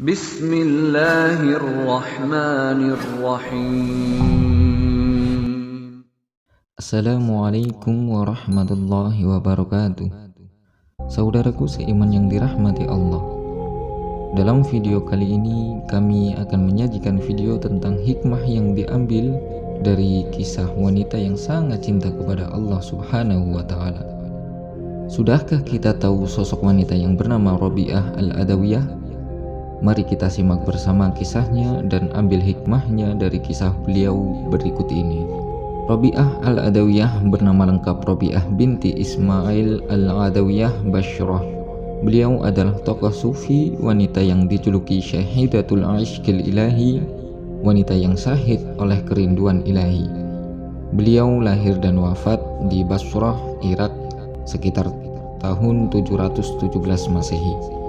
Bismillahirrahmanirrahim. Assalamualaikum warahmatullahi wabarakatuh. Saudaraku seiman yang dirahmati Allah, dalam video kali ini kami akan menyajikan video tentang hikmah yang diambil dari kisah wanita yang sangat cinta kepada Allah Subhanahu wa Ta'ala. Sudahkah kita tahu sosok wanita yang bernama Rabi'ah al-Adawiyah? Mari kita simak bersama kisahnya dan ambil hikmahnya dari kisah beliau berikut ini. Rabi'ah al-Adawiyah bernama lengkap Rabi'ah binti Ismail al-Adawiyah Bashrah. Beliau adalah tokoh sufi, wanita yang dijuluki Syahidatul Ishqil Ilahi, wanita yang syahid oleh kerinduan ilahi. Beliau lahir dan wafat di Basrah, Irak sekitar tahun 717 Masehi.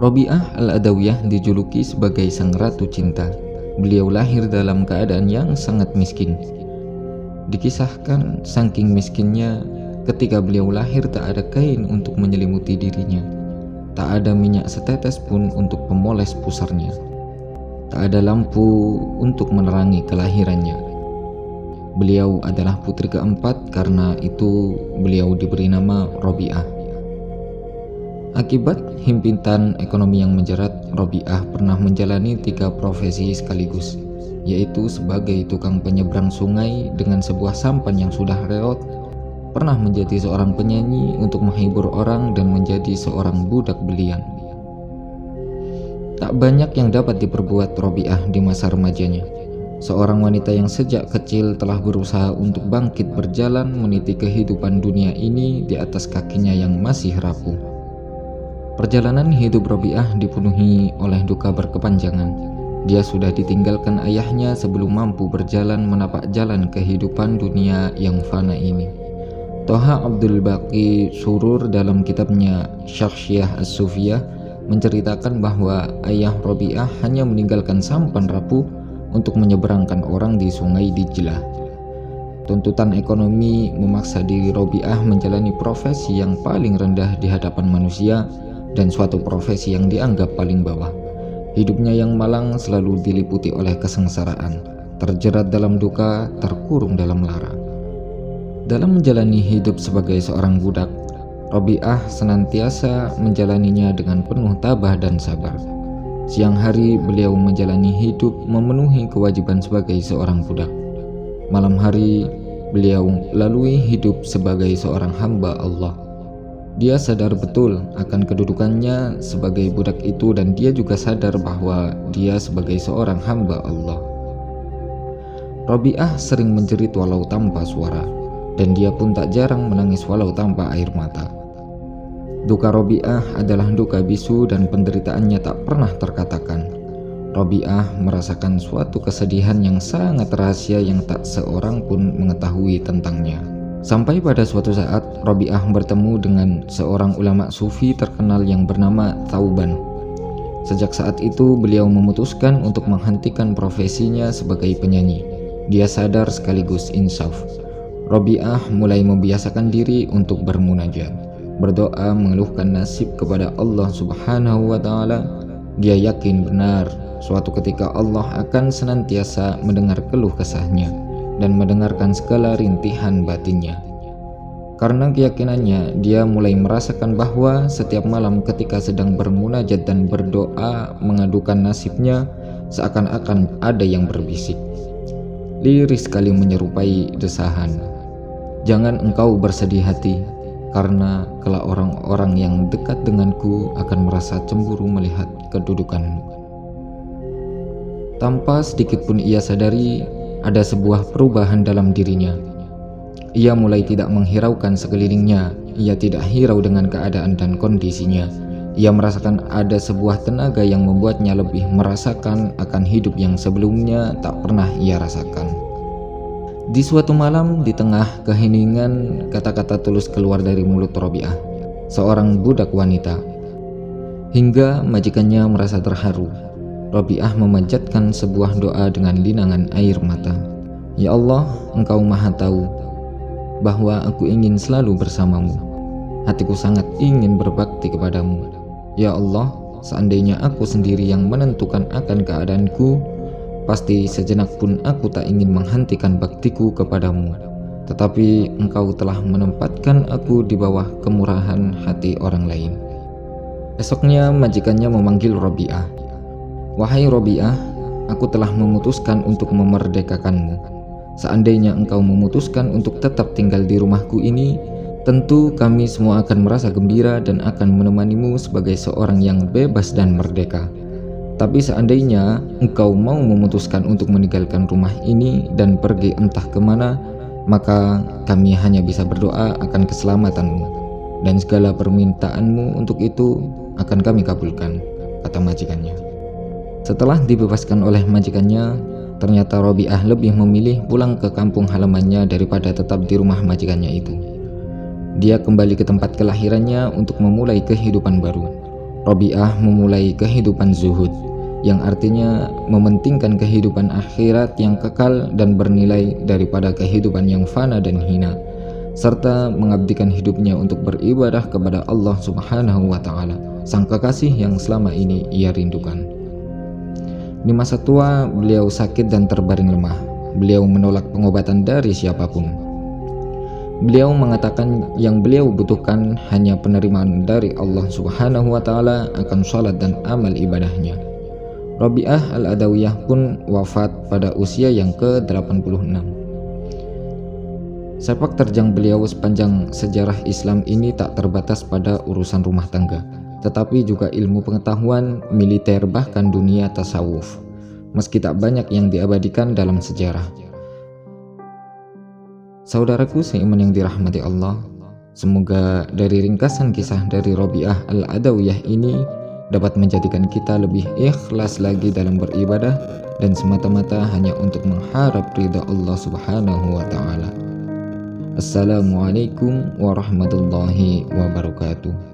Rabi'ah al-Adawiyah dijuluki sebagai sang ratu cinta. Beliau lahir dalam keadaan yang sangat miskin. Dikisahkan saking miskinnya, ketika beliau lahir tak ada kain untuk menyelimuti dirinya, tak ada minyak setetes pun untuk pemoles pusarnya, tak ada lampu untuk menerangi kelahirannya. Beliau adalah putri keempat, karena itu beliau diberi nama Rabi'ah. Akibat himpitan ekonomi yang menjerat, Rabi'ah pernah menjalani 3 profesi sekaligus, yaitu sebagai tukang penyeberang sungai dengan sebuah sampan yang sudah reot, pernah menjadi seorang penyanyi untuk menghibur orang, dan menjadi seorang budak belian. Tak banyak yang dapat diperbuat Rabi'ah di masa remajanya. Seorang wanita yang sejak kecil telah berusaha untuk bangkit berjalan meniti kehidupan dunia ini di atas kakinya yang masih rapuh. Perjalanan hidup Rabi'ah dipenuhi oleh duka berkepanjangan. Dia sudah ditinggalkan ayahnya sebelum mampu berjalan menapak jalan kehidupan dunia yang fana ini. Toha Abdul Baqi Surur dalam kitabnya Syakhsiyah As-Sufiyah menceritakan bahwa ayah Rabi'ah hanya meninggalkan sampan rapuh untuk menyeberangkan orang di sungai Dijlah. Tuntutan ekonomi memaksa diri Rabi'ah menjalani profesi yang paling rendah di hadapan manusia, dan suatu profesi yang dianggap paling bawah. Hidupnya yang malang selalu diliputi oleh kesengsaraan, terjerat dalam duka, terkurung dalam lara. Dalam menjalani hidup sebagai seorang budak, Rabi'ah senantiasa menjalaninya dengan penuh tabah dan sabar. Siang hari beliau menjalani hidup memenuhi kewajiban sebagai seorang budak. Malam hari beliau lalui hidup sebagai seorang hamba Allah. Dia sadar betul akan kedudukannya sebagai budak itu, dan dia juga sadar bahwa dia sebagai seorang hamba Allah. Rabi'ah sering menjerit walau tanpa suara, dan dia pun tak jarang menangis walau tanpa air mata. Duka Rabi'ah adalah duka bisu, dan penderitaannya tak pernah terkatakan. Rabi'ah merasakan suatu kesedihan yang sangat rahasia yang tak seorang pun mengetahui tentangnya. Sampai pada suatu saat Rabi'ah bertemu dengan seorang ulama sufi terkenal yang bernama Thauban. Sejak saat itu beliau memutuskan untuk menghentikan profesinya sebagai penyanyi. Dia sadar sekaligus insaf. Rabi'ah mulai membiasakan diri untuk bermunajat, berdoa mengeluhkan nasib kepada Allah Subhanahu wa Ta'ala. Dia yakin benar suatu ketika Allah akan senantiasa mendengar keluh kesahnya dan mendengarkan segala rintihan batinnya. Karena keyakinannya, dia mulai merasakan bahwa setiap malam ketika sedang bermunajat dan berdoa mengadukan nasibnya, seakan-akan ada yang berbisik, lirih sekali menyerupai desahan, "Jangan engkau bersedih hati, karena kelak orang-orang yang dekat denganku akan merasa cemburu melihat kedudukanmu." Tanpa sedikit pun ia sadari, ada sebuah perubahan dalam dirinya. Ia mulai tidak menghiraukan sekelilingnya. Ia tidak hirau dengan keadaan dan kondisinya. Ia merasakan ada sebuah tenaga yang membuatnya lebih merasakan akan hidup yang sebelumnya tak pernah ia rasakan. Di suatu malam, di tengah keheningan, kata-kata tulus keluar dari mulut Rabi'ah, seorang budak wanita, hingga majikannya merasa terharu. Rabi'ah memanjatkan sebuah doa dengan linangan air mata. "Ya Allah, Engkau Maha Tahu bahwa aku ingin selalu bersamamu. Hatiku sangat ingin berbakti kepadamu. Ya Allah, seandainya aku sendiri yang menentukan akan keadaanku, pasti sejenak pun aku tak ingin menghentikan baktiku kepadamu. Tetapi engkau telah menempatkan aku di bawah kemurahan hati orang lain. Esoknya majikannya memanggil Robi'ah. Wahai Robi'ah, aku telah memutuskan untuk memerdekakanmu. Seandainya engkau memutuskan untuk tetap tinggal di rumahku ini, tentu kami semua akan merasa gembira dan akan menemanimu sebagai seorang yang bebas dan merdeka. Tapi seandainya engkau mau memutuskan untuk meninggalkan rumah ini dan pergi entah kemana, maka kami hanya bisa berdoa akan keselamatanmu, dan segala permintaanmu untuk itu akan kami kabulkan, kata majikannya. Setelah dibebaskan oleh majikannya, ternyata Robi'ah lebih memilih pulang ke kampung halamannya daripada tetap di rumah majikannya itu. Dia kembali ke tempat kelahirannya untuk memulai kehidupan baru. Robi'ah memulai kehidupan zuhud, yang artinya mementingkan kehidupan akhirat yang kekal dan bernilai daripada kehidupan yang fana dan hina, serta mengabdikan hidupnya untuk beribadah kepada Allah Subhanahu wa Ta'ala, Sang Kekasih yang selama ini ia rindukan. Di masa tua, beliau sakit dan terbaring lemah. Beliau menolak pengobatan dari siapapun. Beliau mengatakan yang beliau butuhkan hanya penerimaan dari Allah Subhanahu wa Ta'ala akan salat dan amal ibadahnya. Robi'ah al-Adawiyah pun wafat pada usia yang ke-86. Sepak terjang beliau sepanjang sejarah Islam ini tak terbatas pada urusan rumah tangga, tetapi juga ilmu pengetahuan, militer, bahkan dunia tasawuf. Meski tak banyak yang diabadikan dalam sejarah. Saudaraku seiman yang dirahmati Allah, semoga dari ringkasan kisah dari Robi'ah al-Adawiyah ini dapat menjadikan kita lebih ikhlas lagi dalam beribadah dan semata-mata hanya untuk mengharap ridha Allah Subhanahu wa Ta'ala. Assalamualaikum warahmatullahi wabarakatuh.